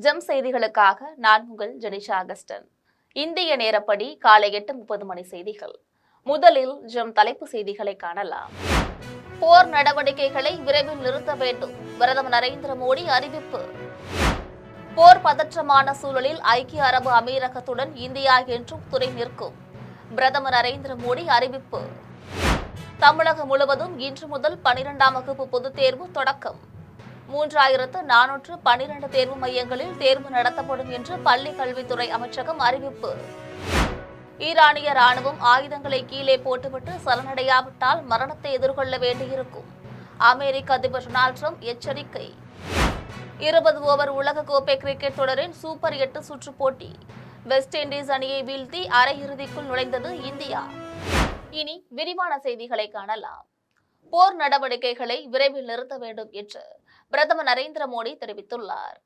GeM செய்திகளுக்காக நான் உங்கள் ஜெனிஷா அகஸ்டன். இந்திய நேரப்படி காலை 8:30 மணி செய்திகள். முதலில் ஜெம் தலைப்பு செய்திகளை காணலாம். போர் நடவடிக்கைகளை விரைவில் நிறுத்த வேண்டும், பிரதமர் நரேந்திர மோடி அறிவிப்பு. போர் பதற்றமான சூழலில் ஐக்கிய அரபு அமீரகத்துடன் இந்தியா என்றும் துணை நிற்கும், பிரதமர் நரேந்திர மோடி அறிவிப்பு. தமிழகம் முழுவதும் இன்று முதல் 12ஆம் வகுப்பு பொதுத் தேர்வு தொடக்கம். 3412 தேர்வு மையங்களில் தேர்வு நடத்தப்படும் என்று பள்ளி கல்வித்துறை அமைச்சகம் அறிவிப்பு. ஈரானிய ராணுவம் ஆயுதங்களை கீழே போட்டுவிட்டு சரணடையாவிட்டால் மரணத்தை எதிர்கொள்ள வேண்டியிருக்கும், அமெரிக்க அதிபர் டொனால்ட் ட்ரம்ப் எச்சரிக்கை. 20 ஓவர் உலகக்கோப்பை கிரிக்கெட் தொடரின் சூப்பர் 8 சுற்று போட்டி. வெஸ்ட் இண்டீஸ் அணியை வீழ்த்தி அரையிறுதிக்குள் நுழைந்தது இந்தியா. இனி விரிவான செய்திகளை காணலாம். போர் நடவடிக்கைகளை விரைவில் நிறுத்த வேண்டும் என்று பிரதமர் நரேந்திர மோடி தெரிவித்துள்ளார்.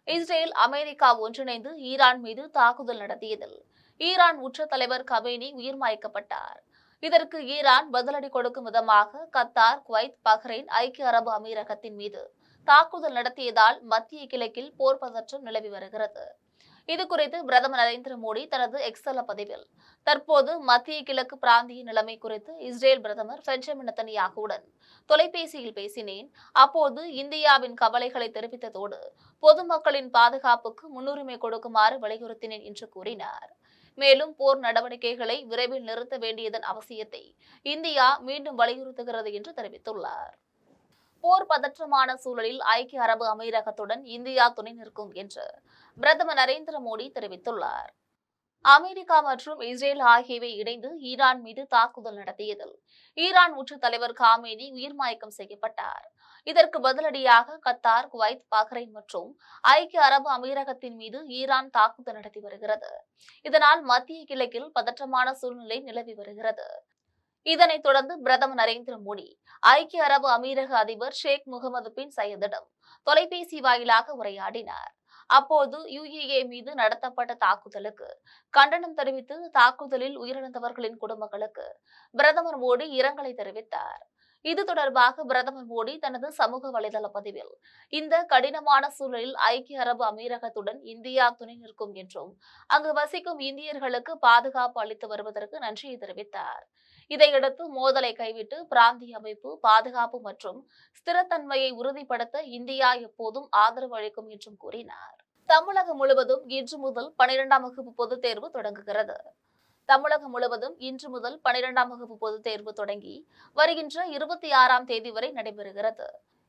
இஸ்ரேல், அமெரிக்கா ஒன்றிணைந்து ஈரான் மீது தாக்குதல் நடத்தியதில் ஈரான் உச்ச தலைவர் கமேனி உயிர் மாய்க்கப்பட்டார். இதற்கு ஈரான் பதிலடி கொடுக்கும் விதமாக கத்தார், குவைத், பஹ்ரைன், ஐக்கிய அரபு அமீரகத்தின் மீது தாக்குதல் நடத்தியதால் மத்திய கிழக்கில் போர் பதற்றம் நிலவி வருகிறது. இதுகுறித்து பிரதமர் நரேந்திர மோடி தனது எக்ஸ் பதிவில் தற்போது மத்திய கிழக்கு பிராந்திய நிலைமை குறித்து இஸ்ரேல் பிரதமர் பெஞ்சமின் நெத்தன்யாகுவுடன் தொலைபேசியில் பேசினேன். அப்போது இந்தியாவின் கவலைகளை தெரிவித்ததோடு பொதுமக்களின் பாதுகாப்புக்கு முன்னுரிமை கொடுக்குமாறு வலியுறுத்தினேன் என்று கூறினார். மேலும் போர் நடவடிக்கைகளை விரைவில் நிறுத்த வேண்டியதன் அவசியத்தை இந்தியா மீண்டும் வலியுறுத்துகிறது என்று தெரிவித்துள்ளார். போர் பதற்றமான சூழலில் ஐக்கிய அரபு அமீரகத்துடன் இந்தியா துணை நிற்கும் என்று பிரதமர் நரேந்திர மோடி தெரிவித்துள்ளார். அமெரிக்கா மற்றும் இஸ்ரேல் ஆகியவை இணைந்து ஈரான் மீது தாக்குதல் நடத்தியதில் ஈரான் உச்ச தலைவர் காமேனி உயிர் மயக்கம் செய்யப்பட்டார். இதற்கு பதிலடியாக கத்தார், குவைத், பஹ்ரைன் மற்றும் ஐக்கிய அரபு அமீரகத்தின் மீது ஈரான் தாக்குதல் நடத்தி வருகிறது. இதனால் மத்திய கிழக்கில் பதற்றமான சூழ்நிலை நிலவி வருகிறது. இதனைத் தொடர்ந்து பிரதமர் நரேந்திர மோடி ஐக்கிய அரபு அமீரக அதிபர் ஷேக் முகமது பின் சையதிடம் தொலைபேசி வாயிலாக உரையாடினார். அப்போது UAE மீது நடத்தப்பட்ட தாக்குதலுக்கு கண்டனம் தெரிவித்து தாக்குதலில் உயிரிழந்தவர்களின் குடும்பங்களுக்கு பிரதமர் மோடி இரங்கலை தெரிவித்தார். இது தொடர்பாக பிரதமர் மோடி தனது சமூக வலைதள பதிவில் இந்த கடினமான சூழலில் ஐக்கிய அரபு அமீரகத்துடன் இந்தியா துணை நிற்கும் என்றும் அங்கு வசிக்கும் இந்தியர்களுக்கு பாதுகாப்பு அளித்து வருவதற்கு நன்றியை தெரிவித்தார். இதையடுத்து மோதலை கைவிட்டு பிராந்திய அமைப்பு, பாதுகாப்பு மற்றும் ஸ்திரத்தன்மையை உறுதிப்படுத்த இந்தியா எப்போதும் ஆதரவு அளிக்கும் என்றும் கூறினார். தமிழகம் முழுவதும் இன்று முதல் 12ஆம் வகுப்பு பொதுத் தேர்வு தொடங்குகிறது. தமிழகம் முழுவதும் இன்று முதல் 12ஆம் வகுப்பு பொதுத் தேர்வு தொடங்கி வருகின்ற 26ஆம் தேதி வரை நடைபெறுகிறது.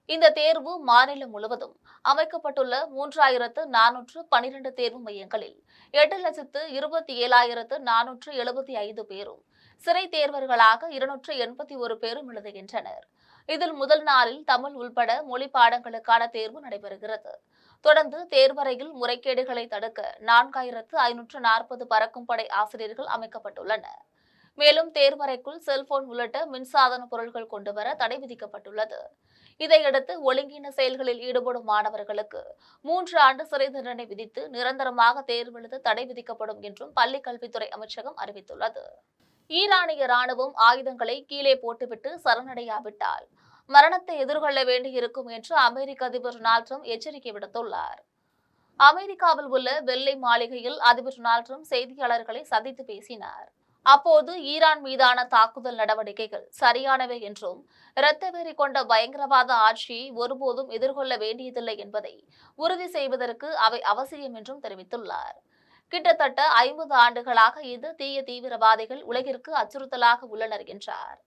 இந்த தேர்வு மாநிலம் முழுவதும் அமைக்கப்பட்டுள்ள 3412 தேர்வு மையங்களில் 8,27,475 பேரும் சிறை தேர்வர்களாக 281 பேரும் எழுதுகின்றனர். இதில் முதல் நாளில் தமிழ் உள்பட மொழி பாடங்களுக்கான தேர்வு நடைபெறுகிறது. தொடர்ந்து தேர்வறையில் முறைகேடுகளை தடுக்க 4540 பறக்கும் படை ஆசிரியர்கள் அமைக்கப்பட்டுள்ளனர். மேலும் தேர்வறைக்குள் செல்போன் உள்ளிட்ட மின்சாதன பொருட்கள் கொண்டுவர தடை விதிக்கப்பட்டுள்ளது. இதையடுத்து ஒழுங்கீன செயல்களில் ஈடுபடும் மாணவர்களுக்கு 3 ஆண்டு சிறை தண்டனை விதித்து நிரந்தரமாக தேர்வு எழுத தடை விதிக்கப்படும் என்றும் பள்ளி கல்வித்துறை அமைச்சகம் அறிவித்துள்ளது. ஈரானிய ராணுவம் ஆயுதங்களை கீழே போட்டுவிட்டு சரணடையாவிட்டால் மரணத்தை எதிர்கொள்ள வேண்டியிருக்கும் என்று அமெரிக்க அதிபர் டொனால்ட் ட்ரம்ப் எச்சரிக்கை விடுத்துள்ளார். அமெரிக்காவில் உள்ள வெள்ளை மாளிகையில் அதிபர் டொனால்ட் ட்ரம்ப் செய்தியாளர்களை சந்தித்து பேசினார். அப்போது ஈரான் மீதான தாக்குதல் நடவடிக்கைகள் சரியானவை என்றும் இரத்தவெறி கொண்ட பயங்கரவாத ஆட்சியை ஒருபோதும் எதிர்கொள்ள வேண்டியதில்லை என்பதை உறுதி செய்வதற்கு அவை அவசியம் என்றும் தெரிவித்துள்ளார். கிட்டத்தட்ட 50 ஆண்டுகளாக இந்த தீய தீவிரவாதிகள் உலகிற்கு அச்சுறுத்தலாக உள்ளனர் என்றார்.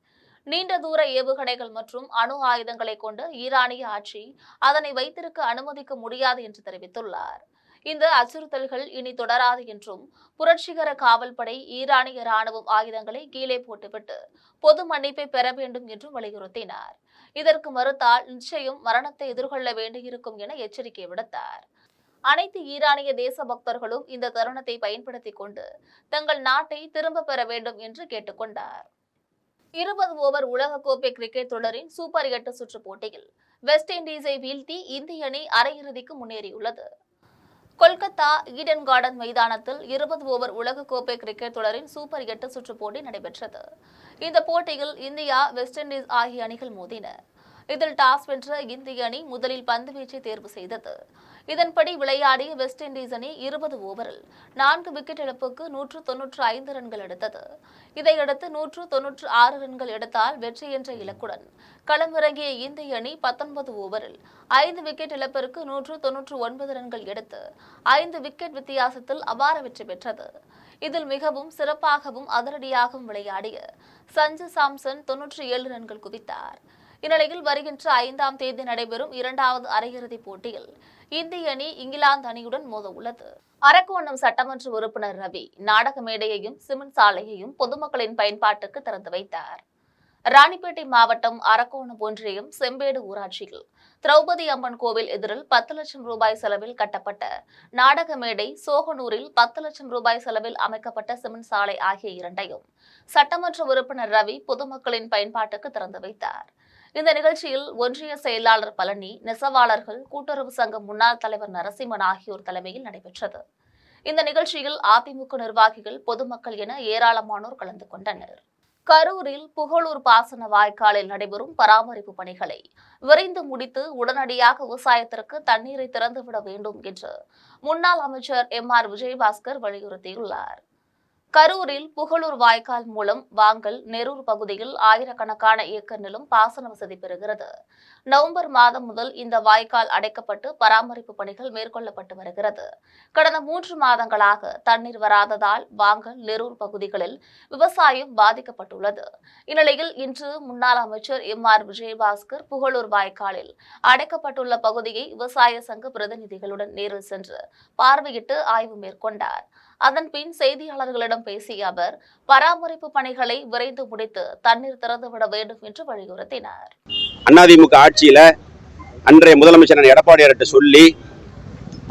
நீண்ட தூர ஏவுகணைகள் மற்றும் அணு ஆயுதங்களை கொண்ட ஈரானிய ஆட்சி அதனை வைத்திருக்க அனுமதிக்க முடியாது என்று தெரிவித்துள்ளார். இந்த அச்சுறுத்தல்கள் இனி தொடராது என்றும் புரட்சிகர காவல்படை ஈரானிய ராணுவம் ஆயுதங்களை கீழே போட்டுவிட்டு பொது மன்னிப்பை பெற வேண்டும் என்றும் வலியுறுத்தினார். இதற்கு மறுத்தால் நிச்சயம் மரணத்தை எதிர்கொள்ள வேண்டியிருக்கும் என எச்சரிக்கை விடுத்தார். அனைத்து ஈரானிய தேச பக்தர்களும் இந்த தருணத்தை பயன்படுத்திக் கொண்டு தங்கள் நாட்டை திரும்ப பெற வேண்டும் என்று கேட்டுக்கொண்டார். 20 ஓவர் உலகக்கோப்பை கிரிக்கெட் தொடரின் சூப்பர் 8 சுற்று போட்டியில் வெஸ்ட் இண்டீஸை வீழ்த்தி இந்திய அணி அரையிறுதிக்கு முன்னேறியுள்ளது. கொல்கத்தா ஈடன் கார்டன் மைதானத்தில் 20 ஓவர் உலகக்கோப்பை கிரிக்கெட் தொடரின் சூப்பர் 8 சுற்று போட்டி நடைபெற்றது. இந்த போட்டியில் இந்தியா, வெஸ்ட் இண்டீஸ் ஆகிய அணிகள் மோதின. இதில் டாஸ் வென்ற இந்திய அணி முதலில் பந்து வீச்சை தேர்வு செய்தது. இதன்படி விளையாடிய வெஸ்ட் இண்டீஸ் அணி 20 ஓவரில் 4 விக்கெட் இழப்புக்கு 195 ரன்கள் எடுத்தது. இதையடுத்து 196 ரன்கள் எடுத்தால் வெற்றி என்ற இலக்குடன் களமிறங்கிய இந்திய அணி 19 ஓவரில் 5 விக்கெட் இழப்பிற்கு 199 ரன்கள் எடுத்து 5 விக்கெட் வித்தியாசத்தில் அபார வெற்றி பெற்றது. இதில் மிகவும் சிறப்பாகவும் அதிரடியாகவும் விளையாடிய சஞ்சு சாம்சன் 97 ரன்கள் குவித்தார். இந்நிலையில் வருகின்ற 5ஆம் தேதி நடைபெறும் 2வது அரையிறுதிப் போட்டியில் இந்திய அணி இங்கிலாந்து அணியுடன் மோத உள்ளது. அரக்கோணம் சட்டமன்ற உறுப்பினர் ரவி நாடக மேடையையும் சிமெண்ட் சாலையையும் பொதுமக்களின் பயன்பாட்டுக்கு திறந்து வைத்தார். ராணிப்பேட்டை மாவட்டம் அரக்கோணம் ஒன்றியம் செம்பேடு ஊராட்சியில் திரௌபதி அம்மன் கோவில் எதிரில் 10 லட்சம் ரூபாய் செலவில் கட்டப்பட்ட நாடக மேடை, சோகனூரில் 10 லட்சம் ரூபாய் செலவில் அமைக்கப்பட்ட சிமெண்ட் சாலை ஆகிய இரண்டையும் சட்டமன்ற உறுப்பினர் ரவி பொதுமக்களின் பயன்பாட்டுக்கு திறந்து வைத்தார். இந்த நிகழ்ச்சியில் ஒன்றிய செயலாளர் பழனி, நெசவாளர்கள் கூட்டுறவு சங்க முன்னாள் தலைவர் நரசிம்மன் ஆகியோர் தலைமையில் நடைபெற்றது. இந்த நிகழ்ச்சியில் அதிமுக நிர்வாகிகள், பொதுமக்கள் என ஏராளமானோர் கலந்து கொண்டனர். கரூரில் புகழூர் பாசன வாய்க்காலில் நடைபெறும் பராமரிப்பு பணிகளை விரைந்து முடித்து உடனடியாக விவசாயத்திற்கு தண்ணீரை திறந்துவிட வேண்டும் என்று முன்னாள் அமைச்சர் MR விஜயபாஸ்கர் வலியுறுத்தியுள்ளார். கரூரில் புகழூர் வாய்க்கால் மூலம் வாங்கல், நெரூர் பகுதியில் ஆயிரக்கணக்கான ஏக்கர் நிலம் பாசன வசதி பெறுகிறது. நவம்பர் மாதம் முதல் இந்த வாய்க்கால் அடைக்கப்பட்டு பராமரிப்பு பணிகள் மேற்கொள்ளப்பட்டு வருகிறது. கடந்த 3 மாதங்களாக தண்ணீர் வராததால் வாங்கல், நெரூர் பகுதிகளில் விவசாயம் பாதிக்கப்பட்டுள்ளது. இந்நிலையில் இன்று முன்னாள் அமைச்சர் MR விஜயபாஸ்கர் புகழூர் வாய்க்காலில் அடைக்கப்பட்டுள்ள பகுதியை விவசாய சங்க பிரதிநிதிகளுடன் நேரில் சென்று பார்வையிட்டு ஆய்வு மேற்கொண்டார். அதன் பின் செய்தியாளர்களிடம் பேசிய அவர் பராமரிப்பு பணிகளை விரைந்து முடித்து தண்ணீர் திறந்துவிட வேண்டும் என்று வலியுறுத்தினார். அதிமுக ஆட்சியில அன்றைய முதலமைச்சர் எடப்பாடியார்கிட்ட சொல்லி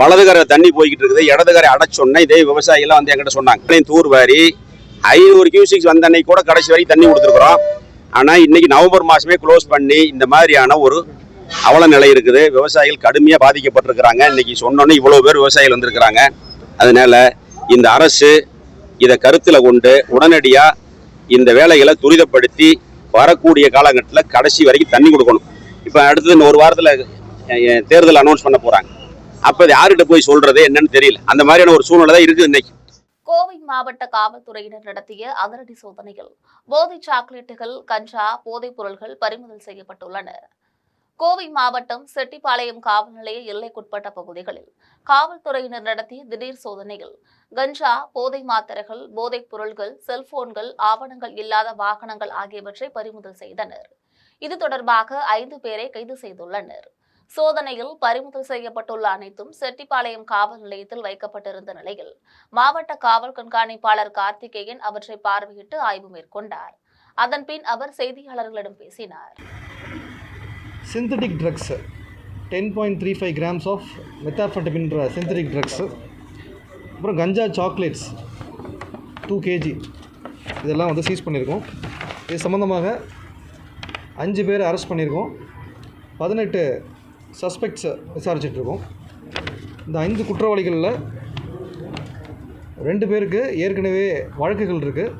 வலதுகரை தண்ணி போய்கிட்டு இருக்குது, இடதுகரை அடைச்சொன்ன இதே விவசாயிகள் வந்து என்கிட்ட சொன்னாங்க. தூர்வாரி 500 கியூசிக்ஸ் வந்த அன்னைக்கு கூட கடைசி வரைக்கும் தண்ணி கொடுத்துருக்குறோம். ஆனா இன்னைக்கு நவம்பர் மாசமே க்ளோஸ் பண்ணி இந்த மாதிரியான ஒரு அவல நிலை இருக்குது. விவசாயிகள் கடுமையா பாதிக்கப்பட்டிருக்கிறாங்க. இன்னைக்கு சொன்னோன்னு இவ்வளவு பேர் விவசாயிகள் வந்திருக்கிறாங்க. அதனால இந்த அரசு இதை கருத்துல கொண்டு உடனடியா இந்த வேலைகளை துரிதப்படுத்தி வரக்கூடிய காலகட்டத்தில் கடைசி வரைக்கும் தண்ணி கொடுக்கணும். இப்ப அடுத்தது இன்னும் 1 வாரத்துல தேர்தல் அனௌன்ஸ் பண்ண போறாங்க. அப்ப யார்கிட்ட போய் சொல்றது என்னன்னு தெரியல. அந்த மாதிரியான ஒரு சூழ்நிலை தான் இருக்குது இன்னைக்கு. கோவை மாவட்ட காவல்துறையினர் நடத்திய அதிரடி சோதனையில் போதை சாக்லேட்டுகள், கஞ்சா, போதைப் பொருட்கள் பறிமுதல் செய்யப்பட்டுள்ளன. கோவை மாவட்டம் செட்டிப்பாளையம் காவல் நிலைய எல்லைக்குட்பட்ட பகுதிகளில் காவல்துறையினர் நடத்திய திடீர் சோதனையில் கஞ்சா, போதை மாத்திரைகள், போதைப் பொருட்கள், செல்போன்கள், ஆவணங்கள் இல்லாத வாகனங்கள் ஆகியவற்றை பறிமுதல் செய்தனர். இது தொடர்பாக 5 பேரை கைது செய்துள்ளனர். சோதனையில் பறிமுதல் செய்யப்பட்டுள்ள அனைத்தும் செட்டிப்பாளையம் காவல் நிலையத்தில் வைக்கப்பட்டிருந்த நிலையில் மாவட்ட காவல் கண்காணிப்பாளர் கார்த்திகேயன் அவற்றை பார்வையிட்டு ஆய்வு மேற்கொண்டார். அதன் பின் அவர் செய்தியாளர்களிடம் பேசினார். சிந்தட்டிக் ட்ரக்ஸ் 10.35 கிராம்ஸ் ஆஃப் மெத்தாஃபெட்டமின்ற சிந்தட்டிக் ட்ரக்ஸு, அப்புறம் கஞ்சா சாக்லேட்ஸ் 2 kg இதெல்லாம் வந்து சீஸ் பண்ணியிருக்கோம். இது சம்மந்தமாக 5 பேர் அரெஸ்ட் பண்ணியிருக்கோம். 18 சஸ்பெக்ட்ஸை விசாரிச்சிட்ருக்கோம். இந்த 5 குற்றவாளிகளில் 2 பேருக்கு ஏற்கனவே வழக்குகள் இருக்குது.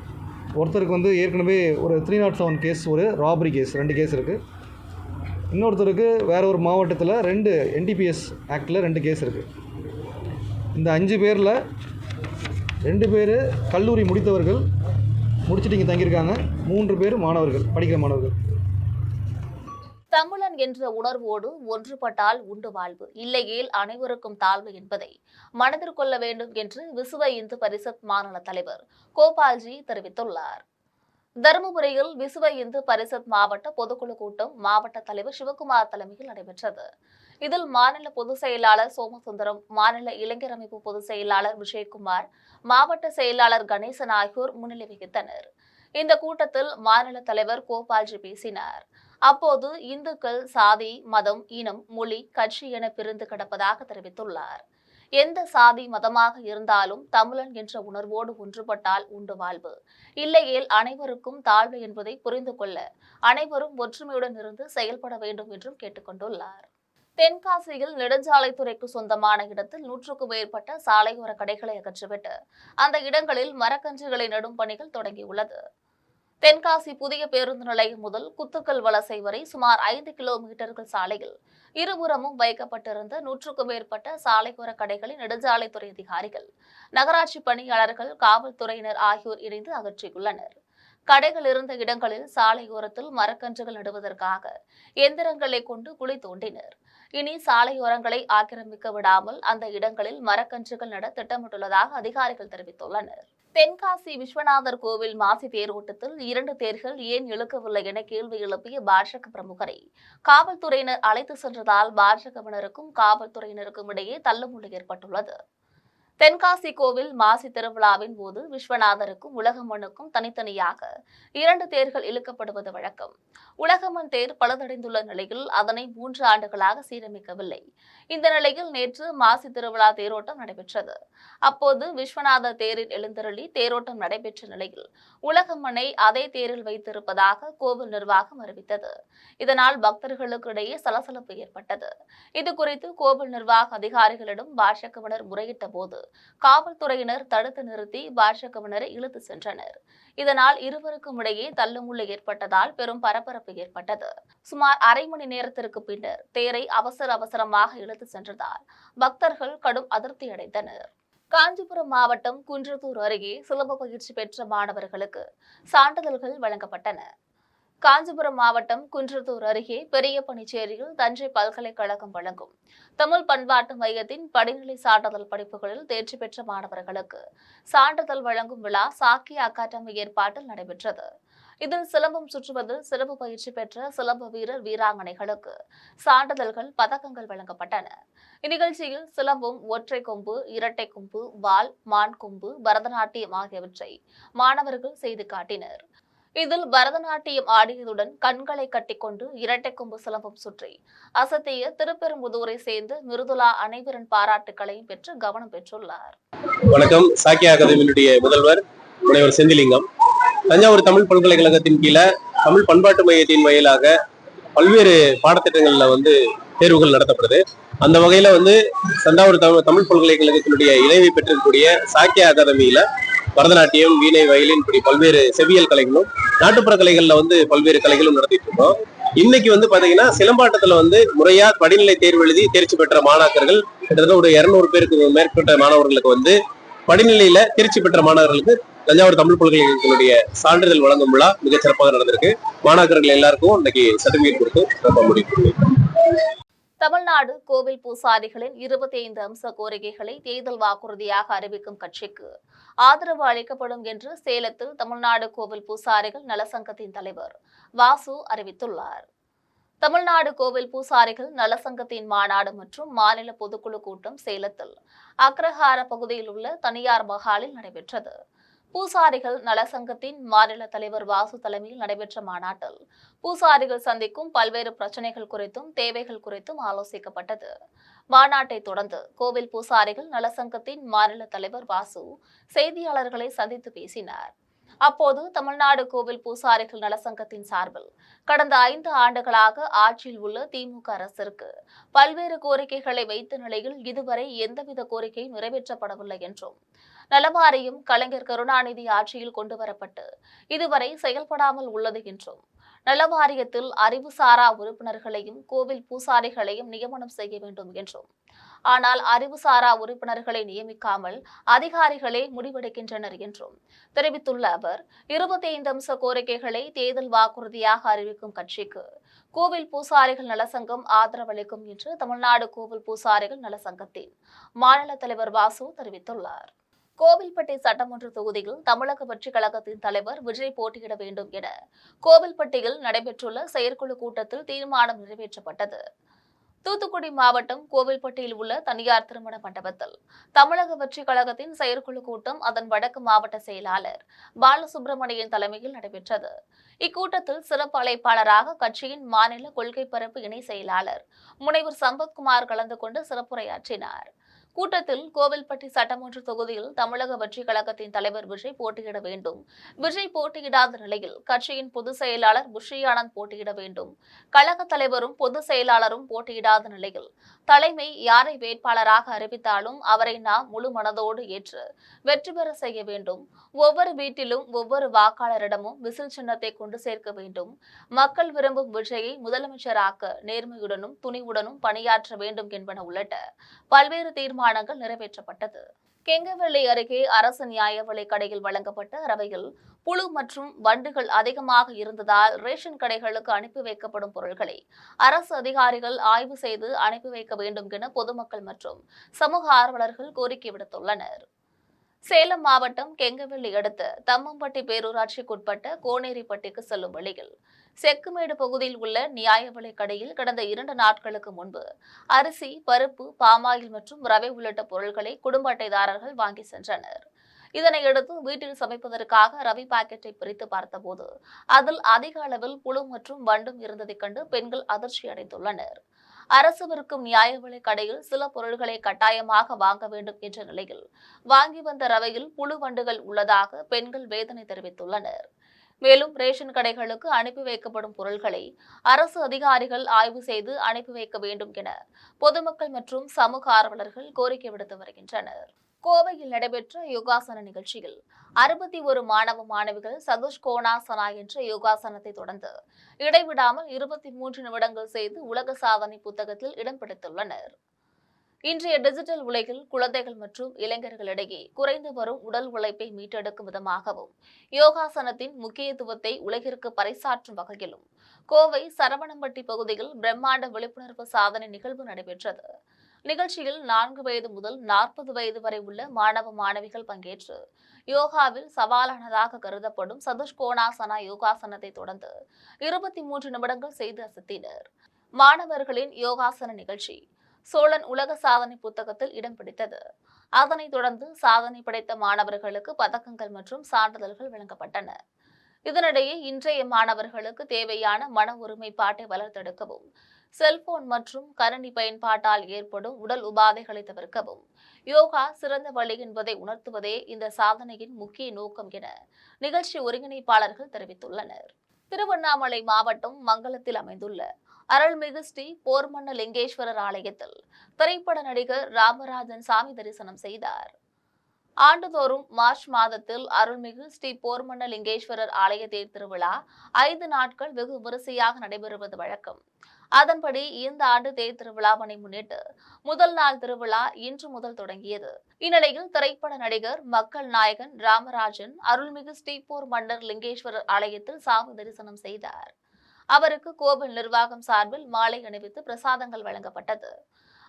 ஒருத்தருக்கு வந்து ஏற்கனவே ஒரு 307 கேஸ், ஒரு ராபரி கேஸ், 2 கேஸ் இருக்குது. இன்னொருத்தருக்கு வேறு ஒரு மாவட்டத்தில் 2 NDPS ஆக்டில் 2 கேஸ் இருக்குது. இந்த 5 பேரில் 2 பேர் கல்லூரி முடித்தவர்கள், முடிச்சுட்டு இங்கே தங்கியிருக்காங்க. 3 பேர் மாணவர்கள், படிக்கிற மாணவர்கள். தமிழன் என்ற உணர்வோடு ஒன்றுபட்டால் உண்டு வாழ்வு, இல்லையேல் அனைவருக்கும் தாழ்வு என்பதை மனதில் கொள்ள வேண்டும் என்று விசுவ இந்து பரிஷத் மாநில தலைவர் கோபால்ஜி தெரிவித்துள்ளார். தருமபுரியில் விசுவ இந்து பரிஷத் மாவட்ட பொதுக்குழு கூட்டம் மாவட்ட தலைவர் சிவகுமார் தலைமையில் நடைபெற்றது. இதில் மாநில பொதுச் செயலாளர் சோமசுந்தரம், மாநில இளைஞர் அமைப்பு பொதுச் செயலாளர் விஜயகுமார், மாவட்ட செயலாளர் கணேசன் ஆகியோர் முன்னிலை வகித்தனர். இந்த கூட்டத்தில் மாநில தலைவர் கோபால்ஜி பேசினார். அப்போது இந்துக்கள் சாதி, மதம், இனம், மொழி, கட்சி என பிரிந்து கிடப்பதாக தெரிவித்துள்ளார். எந்த சாதி மதமாக இருந்தாலும் தமிழன் என்ற உணர்வோடு ஒன்றுபட்டால் உண்டு வாழ்வு, இல்லையேல் அனைவருக்கும் தாழ்வு என்பதை புரிந்து கொள்ள அனைவரும் ஒற்றுமையுடன் இருந்து செயல்பட வேண்டும் என்றும் கேட்டுக்கொண்டுள்ளார். தென்காசியில் நெடுஞ்சாலைத்துறைக்கு சொந்தமான இடத்தில் 100க்கும் மேற்பட்ட சாலையோர கடைகளை அகற்றிவிட்டு அந்த இடங்களில் மரக்கன்றுகளை நடும் பணிகள் தொடங்கியுள்ளது. தென்காசி புதிய பேருந்து நிலையம் முதல் குத்துக்கல் வலசை வரை சுமார் 5 கிலோமீட்டர்கள் சாலையில் இருபுறமும் வைக்கப்பட்டிருந்த 100க்கும் மேற்பட்ட சாலையோர கடைகளை நெடுஞ்சாலைத்துறை அதிகாரிகள், நகராட்சி பணியாளர்கள், காவல்துறையினர் ஆகியோர் இணைந்து அகற்றியுள்ளனர். கடைகள் இருந்த இடங்களில் சாலையோரத்தில் மரக்கன்றுகள் நடுவதற்காக எந்திரங்களை கொண்டு குழி தோண்டினர். இனி சாலையோரங்களை ஆக்கிரமிக்க விடாமல் அந்த இடங்களில் மரக்கன்றுகள் நட திட்டமிட்டுள்ளதாக அதிகாரிகள் தெரிவித்துள்ளனர். தென்காசி விஸ்வநாதர் கோவில் மாசி தேரோட்டத்தில் 2 தேர்கள் ஏன் இழுக்கவில்லை என கேள்வி எழுப்பிய பாஜக பிரமுகரை காவல்துறையினர் அழைத்து சென்றதால் பாஜகவினருக்கும் காவல்துறையினருக்கும் இடையே தள்ளுமுள்ளு ஏற்பட்டுள்ளது. தென்காசி கோவில் மாசி திருவிழாவின் போது விஸ்வநாதருக்கும் உலகம்மனுக்கும் தனித்தனியாக 2 தேர்கள் இழுக்கப்படுவது வழக்கம். உலகம்மன் தேர் பழுதடைந்துள்ள நிலையில் அதனை 3 ஆண்டுகளாக சீரமைக்கவில்லை. இந்த நிலையில் நேற்று மாசி திருவிழா தேரோட்டம் நடைபெற்றது. அப்போது விஸ்வநாதர் தேரில் எழுந்தருளி தேரோட்டம் நடைபெற்ற நிலையில் உலகம்மனை அதே தேரில் வைத்திருப்பதாக கோவில் நிர்வாகம் அறிவித்தது. இதனால் பக்தர்களுக்கு இடையே சலசலப்பு ஏற்பட்டது. இதுகுறித்து கோவில் நிர்வாக அதிகாரிகளிடம் பாஜகவினர் முறையிட்ட போது காவல்துறையினர் தடுத்து நிறுத்தி பாஜகவினரை இழுத்து சென்றனர். இதனால் இருவருக்கும் இடையே தள்ளுமுள்ளு ஏற்பட்டதால் பெரும் பரபரப்பு ஏற்பட்டது. சுமார் அரை மணி நேரத்திற்கு பின்னர் தேரை அவசரமாக இழுத்து சென்றதால் பக்தர்கள் கடும் அதிருப்தி அடைந்தனர். காஞ்சிபுரம் மாவட்டம் குன்றத்தூர் அருகே சிலம்ப பயிற்சி பெற்ற மாணவர்களுக்கு சான்றிதழ்கள் வழங்கப்பட்டன. காஞ்சிபுரம் மாவட்டம் குன்றத்தூர் அருகே பெரிய பனிச்சேரியில் தஞ்சை பல்கலைக்கழகம் வழங்கும் தமிழ் பண்பாட்டு மையத்தின் படிநிலை சான்றிதழ் படிப்புகளில் தேர்ச்சி பெற்ற மாணவர்களுக்கு சான்றிதழ் வழங்கும் விழா சாக்கிய அகாடமி ஏற்பாட்டில் நடைபெற்றது. இதில் சிலம்பம் சுற்றுவதில் சிறப்பு பயிற்சி பெற்ற சிலம்ப வீரர் வீராங்கனைகளுக்கு சான்றிதழ்கள், பதக்கங்கள் வழங்கப்பட்டன. இந்நிகழ்ச்சியில் சிலம்பம், ஒற்றை கொம்பு, இரட்டை கொம்பு, வாள், மான் கொம்பு, பரதநாட்டியம் ஆகியவற்றை மாணவர்கள் செய்து காட்டினர். இதில் பரதநாட்டியம் ஆடியதுடன் கண்களை கட்டிக்கொண்டு இரட்டை கொம்பு சிலம்பம் சுற்றி அசத்திய திருப்பெரும்புதூரை சேர்ந்த மிருதுலா அனைவரின் பாராட்டுகளையும் பெற்று கவனம் பெற்றுள்ளார். வணக்கம். சாக்கிய அகாதமியினுடைய முதல்வர் முனைவர் செந்திலிங்கம். தஞ்சாவூர் தமிழ் பல்கலைக்கழகத்தின் கீழே தமிழ் பண்பாட்டு மையத்தின் வாயிலாக பல்வேறு பாடத்திட்டங்கள்ல தேர்வுகள் நடத்தப்படுது. அந்த வகையில தஞ்சாவூர் தமிழ் பல்கலைக்கழகத்தினுடைய இணைவை பெற்றிருக்கக்கூடிய சாக்கிய அகாதமியில பரதநாட்டியம், வீணை, வயலின் இப்படி பல்வேறு செவ்வியல் கலைகளும் நாட்டுப்புற கலைகள்ல பல்வேறு கலைகளும் நடத்திட்டு இருக்கோம். இன்னைக்கு பாத்தீங்கன்னா சிலம்பாட்டத்துல முறையா படிநிலை தேர்வு எழுதி தேர்ச்சி பெற்ற மாணாக்கர்கள் கிட்டத்தட்ட ஒரு 200 பேருக்கு மேற்பட்ட மாணவர்களுக்கு படிநிலையில தேர்ச்சி பெற்ற மாணவர்களுக்கு தஞ்சாவூர் தமிழ் பல்கலைக்கழகத்தினுடைய சான்றிதழ் வழங்கும் விழா மிகச் சிறப்பாக நடந்திருக்கு. மாணாக்கர்கள் எல்லாருக்கும் இன்னைக்கு சர்டிபிகேட் கொடுத்து சிறப்பாக முடிவு. தமிழ்நாடு கோவில் பூசாரிகளின் 25 அம்ச கோரிக்கைகளை தேர்தல் வாக்குறுதியாக அறிவிக்கும் கட்சிக்கு ஆதரவு அளிக்கப்படும் என்று சேலத்தில் தமிழ்நாடு கோவில் பூசாரிகள் நலசங்கத்தின் தலைவர் வாசு அறிவித்துள்ளார். தமிழ்நாடு கோவில் பூசாரிகள் நலசங்கத்தின் மாநாடு மற்றும் மாநில பொதுக்குழு கூட்டம் சேலத்தில் அக்ரஹார பகுதியில் உள்ள தனியார் மஹாலில் நடைபெற்றது. பூசாரிகள் நலசங்கத்தின் மாநில தலைவர் வாசு தலைமையில் நடைபெற்ற மாநாட்டில் பூசாரிகள் சந்திக்கும் பல்வேறு பிரச்சனைகள் குறித்தும் தேவைகள் குறித்தும் ஆலோசிக்கப்பட்டது. மாநாட்டை தொடர்ந்து கோவில் பூசாரிகள் நலசங்கத்தின் மாநில தலைவர் வாசு செய்தியாளர்களை சந்தித்து பேசினார். அப்போது தமிழ்நாடு கோவில் பூசாரிகள் நலசங்கத்தின் சார்பில் கடந்த 5 ஆண்டுகளாக ஆட்சியில் உள்ள திமுக அரசிற்கு பல்வேறு கோரிக்கைகளை வைத்த நிலையில் இதுவரை எந்தவித கோரிக்கையும் நிறைவேற்றப்படவில்லை என்றும், நலவாரியம் கலைஞர் கருணாநிதி ஆட்சியில் கொண்டுவரப்பட்டு இதுவரை செயல்படாமல் உள்ளது என்றும், நலவாரியத்தில் அறிவுசாரா உறுப்பினர்களையும் கோவில் பூசாரிகளையும் நியமனம் செய்ய வேண்டும் என்றும், ஆனால் அறிவுசாரா உறுப்பினர்களை நியமிக்காமல் அதிகாரிகளே முடிவெடுக்கின்றனர் என்றும் தெரிவித்துள்ள அவர் 25 அம்ச கோரிக்கைகளை தேர்தல் வாக்குறுதியாக அறிவிக்கும் கட்சிக்கு கோவில் பூசாரிகள் நலசங்கம் ஆதரவளிக்கும் என்று தமிழ்நாடு கோவில் பூசாரிகள் நலசங்கத்தின் மாநில தலைவர் வாசு தெரிவித்துள்ளார். கோவில்பட்டி சட்டமன்ற தொகுதியில் தமிழக வெற்றிக் கழகத்தின் தலைவர் விஜய் போட்டியிட வேண்டும் என கோவில்பட்டியில் நடைபெற்றுள்ள செயற்குழு கூட்டத்தில் தீர்மானம் நிறைவேற்றப்பட்டது. தூத்துக்குடி மாவட்டம் கோவில்பட்டியில் உள்ள தனியார் திருமண மண்டபத்தில் தமிழக வெற்றிக் கழகத்தின் செயற்குழு கூட்டம் அதன் வடக்கு மாவட்ட செயலாளர் பாலசுப்ரமணியன் தலைமையில் நடைபெற்றது. இக்கூட்டத்தில் சிறப்பு அழைப்பாளராக கட்சியின் மாநில கொள்கை பரப்பு இணை செயலாளர் முனைவர் சம்பத்குமார் கலந்து கொண்டு சிறப்புரையாற்றினார். கூட்டத்தில் கோவில்பட்டி சட்டமன்ற தொகுதியில் தமிழக வெற்றிக் கழகத்தின் தலைவர் விஜய் போட்டியிட வேண்டும். விஜய் போட்டியிடாத நிலையில் கட்சியின் பொதுச் செயலாளர் புஷி ஆனந்த் போட்டியிட வேண்டும். கழக தலைவரும் பொதுச் செயலாளரும் போட்டியிடாத நிலையில் தலைமை யாரை வேட்பாளராக அறிவித்தாலும் அவரை நாம் முழு மனதோடு ஏற்று வெற்றி பெற செய்ய வேண்டும். ஒவ்வொரு வீட்டிலும் ஒவ்வொரு வாக்காளரிடமும் விசில் சின்னத்தை கொண்டு சேர்க்க வேண்டும். மக்கள் விரும்பும் விஜயை முதலமைச்சராக்க நேர்மையுடனும் துணிவுடனும் பணியாற்ற வேண்டும் என்பன உள்ளிட்ட பல்வேறு தீர்மானங்கள் நிறைவேற்றப்பட்டது. கெங்கவெள்ளி அருகே அரசு நியாய விலைக் கடையில் வழங்கப்பட்ட ரவையில் புழு மற்றும் வண்டுகள் அதிகமாக இருந்ததால் ரேஷன் கடைகளுக்கு அனுப்பி வைக்கப்படும் பொருட்களை அரசு அதிகாரிகள் ஆய்வு செய்து அனுப்பி வைக்க வேண்டும் என பொதுமக்கள் மற்றும் சமூக ஆர்வலர்கள் கோரிக்கை விடுத்துள்ளனர். சேலம் மாவட்டம் கெங்கவெள்ளி அடுத்த தம்மம்பட்டி பேரூராட்சிக்குட்பட்ட கோனேரிப்பட்டிக்கு செல்லும் வழியில் செக்குமேடு பகுதியில் உள்ள நியாய விலைக் கடையில் கடந்த 2 நாட்களுக்கு முன்பு அரிசி, பருப்பு, பாமாயில் மற்றும் ரவை உள்ளிட்ட பொருட்களை குடும்ப அட்டைதாரர்கள் வாங்கி சென்றனர். இதனையடுத்து வீட்டில் சமைப்பதற்காக ரவி பாக்கெட்டை பிரித்து பார்த்தபோது அதில் அதிக அளவில் புழு மற்றும் வண்டும் இருந்ததைக் கண்டு பெண்கள் அதிர்ச்சி அடைந்துள்ளனர். அரசு விற்கும் நியாய விலைக் கடையில் சில பொருட்களை கட்டாயமாக வாங்க வேண்டும் என்ற நிலையில் வாங்கி வந்த ரவையில் புழு வண்டுகள் உள்ளதாக பெண்கள் வேதனை தெரிவித்துள்ளனர். மேலும் ரேஷன் கடைகளுக்கு அனுப்பி வைக்கப்படும் பொருட்களை அரசு அதிகாரிகள் ஆய்வு செய்து அனுப்பி வைக்க வேண்டும் என பொதுமக்கள் மற்றும் சமூக ஆர்வலர்கள் கோரிக்கை விடுத்து வருகின்றனர். கோவையில் நடைபெற்ற யோகாசன நிகழ்ச்சியில் 61 மாணவ மாணவிகள் சதுஷ் கோணாசனா என்ற யோகாசனத்தை தொடர்ந்து இடைவிடாமல் 23 நிமிடங்கள் செய்து உலக சாதனை புத்தகத்தில் இடம் பிடித்துள்ளனர். இன்றைய டிஜிட்டல் உலகில் குழந்தைகள் மற்றும் இளைஞர்களிடையே குறைந்து வரும் உடல் உழைப்பை மீட்டெடுக்கும் விதமாகவும் யோகாசனத்தின் முக்கியத்துவத்தை உலகிற்கு பறைசாற்றும் வகையிலும் கோவை சரவணம்பட்டி பகுதியில் பிரம்மாண்ட விழிப்புணர்வு சாதனை நிகழ்வு நடைபெற்றது. நிகழ்ச்சியில் 4 வயது முதல் 40 வயது வரை உள்ள மாணவ மாணவிகள் பங்கேற்று யோகாவில் சவாலானதாக கருதப்படும் சதுஷ் கோணாசனா யோகாசனத்தை தொடர்ந்து 23 நிமிடங்கள் செய்து அசத்தினர். மாணவர்களின் யோகாசன நிகழ்ச்சி சோழன் உலக சாதனை புத்தகத்தில் இடம் பிடித்தது. அதனைத் தொடர்ந்து சாதனை படைத்த மாணவர்களுக்கு பதக்கங்கள் மற்றும் சான்றிதழ்கள் வழங்கப்பட்டன. இதனிடையே இன்றைய மாணவர்களுக்கு தேவையான மன ஒருமைப்பாட்டை வளர்த்தெடுக்கவும், செல்போன் மற்றும் கணினி பயன்பாட்டால் ஏற்படும் உடல் உபாதைகளை தவிர்க்கவும் யோகா சிறந்த வழி என்பதை உணர்த்துவதே இந்த சாதனையின் முக்கிய நோக்கம் என நிகழ்ச்சி ஒருங்கிணைப்பாளர்கள் தெரிவித்துள்ளனர். திருவண்ணாமலை மாவட்டம் மங்கலத்தில் அமைந்துள்ள அருள்மிகு ஸ்ரீ போர்மண்ண லிங்கேஸ்வரர் ஆலயத்தில் திரைப்பட நடிகர் ராமராஜன் சாமி தரிசனம் செய்தார். ஆண்டுதோறும் மார்ச் மாதத்தில் அருள்மிகு ஸ்ரீ போர்மண்ண லிங்கேஸ்வரர் ஆலய தேர் திருவிழா 5 நாட்கள் வெகு விமரிசையாக நடைபெறுவது வழக்கம். அதன்படி இந்த ஆண்டு தேர் திருவிழாவினை முன்னிட்டு முதல் நாள் திருவிழா இன்று முதல் தொடங்கியது. இந்நிலையில் திரைப்பட நடிகர் மக்கள் நாயகன் ராமராஜன் அருள்மிகு ஸ்ரீ போர்மன்னர் லிங்கேஸ்வரர் ஆலயத்தில் சாமி தரிசனம் செய்தார். அவருக்கு கோவில் நிர்வாகம் சார்பில் மாலை அணிவித்து பிரசாதங்கள் வழங்கப்பட்டது.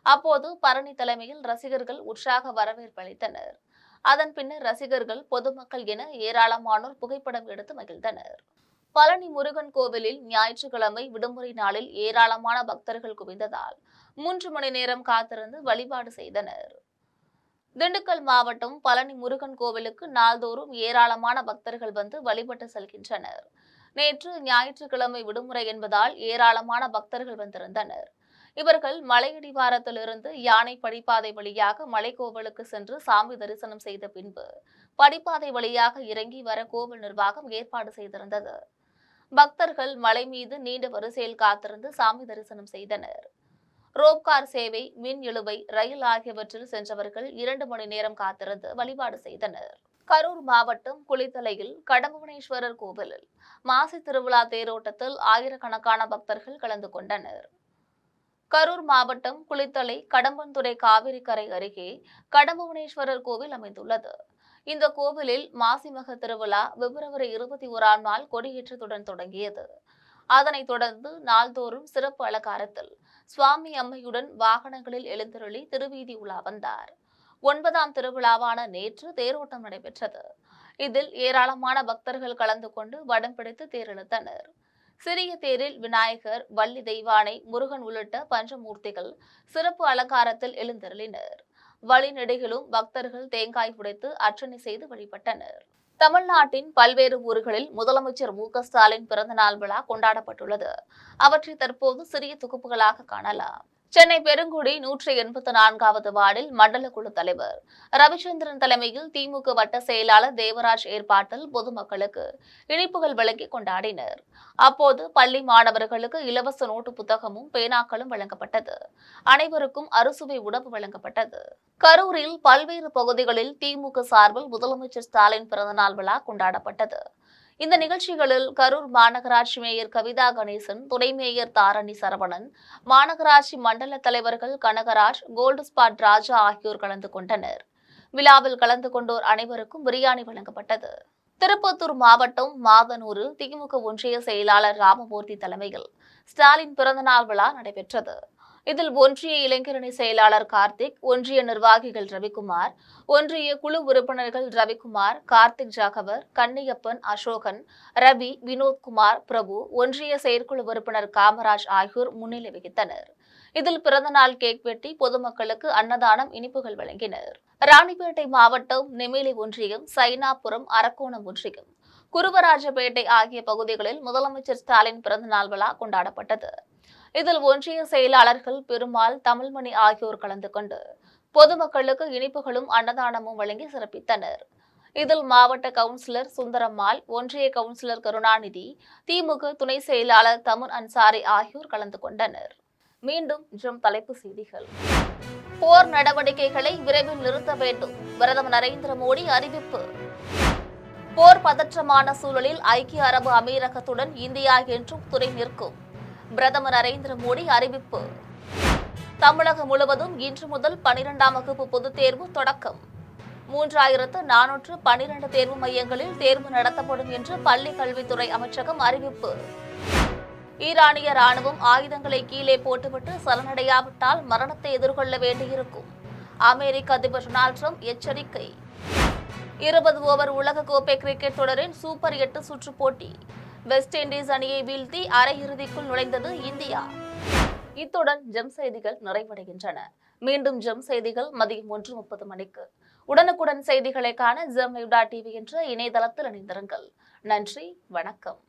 அப்போது பரணி தலைமையில் ரசிகர்கள் உற்சாக வரவேற்பு அளித்தனர். அதன் பின்னர் ரசிகர்கள், பொதுமக்கள் என ஏராளமானோர் புகைப்படம் எடுத்து மகிழ்ந்தனர். பழனி முருகன் கோவிலில் ஞாயிற்றுக்கிழமை விடுமுறை நாளில் ஏராளமான பக்தர்கள் குவிந்ததால் 3 மணி நேரம் காத்திருந்து வழிபாடு செய்தனர். திண்டுக்கல் மாவட்டம் பழனி முருகன் கோவிலுக்கு நாள்தோறும் ஏராளமான பக்தர்கள் வந்து வழிபட்டு செல்கின்றனர். நேற்று ஞாயிற்றுக்கிழமை விடுமுறை என்பதால் ஏராளமான பக்தர்கள் வந்திருந்தனர். இவர்கள் மலையடிவாரத்திலிருந்து யானை படிப்பாதை வழியாக மலைக்கோவிலுக்கு சென்று சாமி தரிசனம் செய்த பின்பு படிப்பாதை வழியாக இறங்கி வர கோவில் நிர்வாகம் ஏற்பாடு செய்திருந்தது. பக்தர்கள் மலை மீது நீண்ட வரிசையில் காத்திருந்து சாமி தரிசனம் செய்தனர். ரோப்கார் சேவை, மின் இழுவை, ரயில் ஆகியவற்றில் சென்றவர்கள் 2 மணி நேரம் காத்திருந்து வழிபாடு செய்தனர். கரூர் மாவட்டம் குளித்தலையில் கடம்பவனேஸ்வரர் கோவிலில் மாசி திருவிழா தேரோட்டத்தில் ஆயிரக்கணக்கான பக்தர்கள் கலந்து கொண்டனர். கரூர் மாவட்டம் குளித்தலை கடம்பன்துறை காவிரி கரை அருகே கடம்பவனேஸ்வரர் கோவில் அமைந்துள்ளது. இந்த கோவிலில் மாசிமக திருவிழா பிப்ரவரி 21ஆம் நாள் கொடியேற்றத்துடன் தொடங்கியது. அதனைத் தொடர்ந்து நாள்தோறும் சிறப்பு அலங்காரத்தில் சுவாமி அம்மையுடன் வாகனங்களில் எழுந்தருளி திருவீதி உலா வந்தார். 9ஆம் திருவிழாவான நேற்று தேரோட்டம் நடைபெற்றது. இதில் ஏராளமான பக்தர்கள் கலந்து கொண்டு வடம் பிடித்து தேரிழுத்தனர். சிறிய தேரில் விநாயகர், வள்ளி தெய்வானை, முருகன் உள்ளிட்ட பஞ்சமூர்த்திகள் சிறப்பு அலங்காரத்தில் எழுந்தருளினர். வழிநெடுகிலும் பக்தர்கள் தேங்காய் உடைத்து அர்ச்சனை செய்து வழிபட்டனர். தமிழ்நாட்டின் பல்வேறு ஊர்களில் முதலமைச்சர் மு.க. ஸ்டாலின் பிறந்தநாள் விழா கொண்டாடப்பட்டுள்ளது. அவற்றை தற்போது சிறிய தொகுப்புகளாக காணலாம். சென்னை பெருங்குடி 184வது வார்டில் மண்டல குழு தலைவர் ரவிச்சந்திரன் தலைமையில் திமுக வட்ட செயலாளர் தேவராஜ் ஏற்பாட்டில் பொதுமக்களுக்கு இனிப்புகள் வழங்கி கொண்டாடினர். அப்போது பள்ளி மாணவர்களுக்கு இலவச நோட்டு புத்தகமும் பேனாக்களும் வழங்கப்பட்டது. அனைவருக்கும் அறுசுவை உணவு வழங்கப்பட்டது. கரூரில் பல்வேறு பகுதிகளில் திமுக சார்பில் முதலமைச்சர் ஸ்டாலின் பிறந்தநாள் விழா கொண்டாடப்பட்டது. இந்த நிகழ்ச்சிகளில் கரூர் மாநகராட்சி மேயர் கவிதா கணேசன், துணை மேயர் தாரணி சரவணன், மாநகராட்சி மண்டல தலைவர்கள் கனகராஜ், கோல்டு ஸ்பாட் ராஜா ஆகியோர் கலந்து கொண்டனர். விழாவில் கலந்து கொண்டோர் அனைவருக்கும் பிரியாணி வழங்கப்பட்டது. திருப்பத்தூர் மாவட்டம் மாதனூரில் திமுக ஒன்றிய செயலாளர் ராமமூர்த்தி தலைமையில் ஸ்டாலின் பிறந்தநாள் விழா நடைபெற்றது. இதில் ஒன்றிய இளைஞரணி செயலாளர் கார்த்திக், ஒன்றிய நிர்வாகிகள் ரவிக்குமார், ஒன்றிய குழு உறுப்பினர்கள் ரவிக்குமார், கார்த்திக் ஜாகவர், கன்னியப்பன், அசோகன், ரவி, வினோத்குமார், பிரபு, ஒன்றிய செயற்குழு உறுப்பினர் காமராஜ் ஆகியோர் முன்னிலை வகித்தனர். இதில் பிறந்தநாள் கேக் வெட்டி பொதுமக்களுக்கு அன்னதானம், இனிப்புகள் வழங்கினர். ராணிப்பேட்டை மாவட்டம் நெமேலி ஒன்றியம், சைனாபுரம், அரக்கோணம் ஒன்றியம், குருவராஜபேட்டை ஆகிய பகுதிகளில் முதலமைச்சர் ஸ்டாலின் பிறந்தநாள் விழா கொண்டாடப்பட்டது. இதில் ஒன்றிய செயலாளர்கள் பெருமாள், தமிழ்மணி ஆகியோர் கலந்து கொண்டு பொதுமக்களுக்கு இனிப்புகளும் அன்னதானமும் வழங்கி சிறப்பித்தனர். இதில் மாவட்ட கவுன்சிலர் சுந்தரம்மாள், ஒன்றிய கவுன்சிலர் கருணாநிதி, திமுக துணை செயலாளர் தமுன் அன்சாரி ஆகியோர் கலந்து கொண்டனர். மீண்டும் தலைப்புச் செய்திகள். போர் நடவடிக்கைகளை விரைவில் நிறுத்த வேண்டும், பிரதமர் நரேந்திர மோடி அறிவிப்பு. போர் பதற்றமான சூழலில் ஐக்கிய அரபு அமீரகத்துடன் இந்தியா என்றும் துணை நிற்கும், பிரதமர் நரேந்திர மோடி அறிவிப்பு. தமிழகம் முழுவதும் இன்று முதல் 12ஆம் வகுப்பு பொதுத் தேர்வு தொடக்கம். 3412 தேர்வு மையங்களில் தேர்வு நடத்தப்படும் என்று பள்ளி கல்வித்துறை அமைச்சகம் அறிவிப்பு. ஈரானிய ராணுவம் ஆயுதங்களை கீழே போட்டுவிட்டு சரணடையாவிட்டால் மரணத்தை எதிர்கொள்ள வேண்டியிருக்கும், அமெரிக்க அதிபர் டொனால்ட் ட்ரம்ப் எச்சரிக்கை. 20 ஓவர் உலகக்கோப்பை கிரிக்கெட் தொடரின் சூப்பர் 8 சுற்று போட்டி, வெஸ்ட் இண்டீஸ் அணியை வீழ்த்தி அரையிறுதிக்குள் நுழைந்தது இந்தியா. இத்துடன் ஜெம் செய்திகள் நிறைவடைகின்றன. மீண்டும் ஜெம் செய்திகள் மதியம் 1:30 மணிக்கு. உடனுக்குடன் செய்திகளை காண ஜெம் டிவி என்ற இணையதளத்தில் இணைந்திருங்கள். நன்றி, வணக்கம்.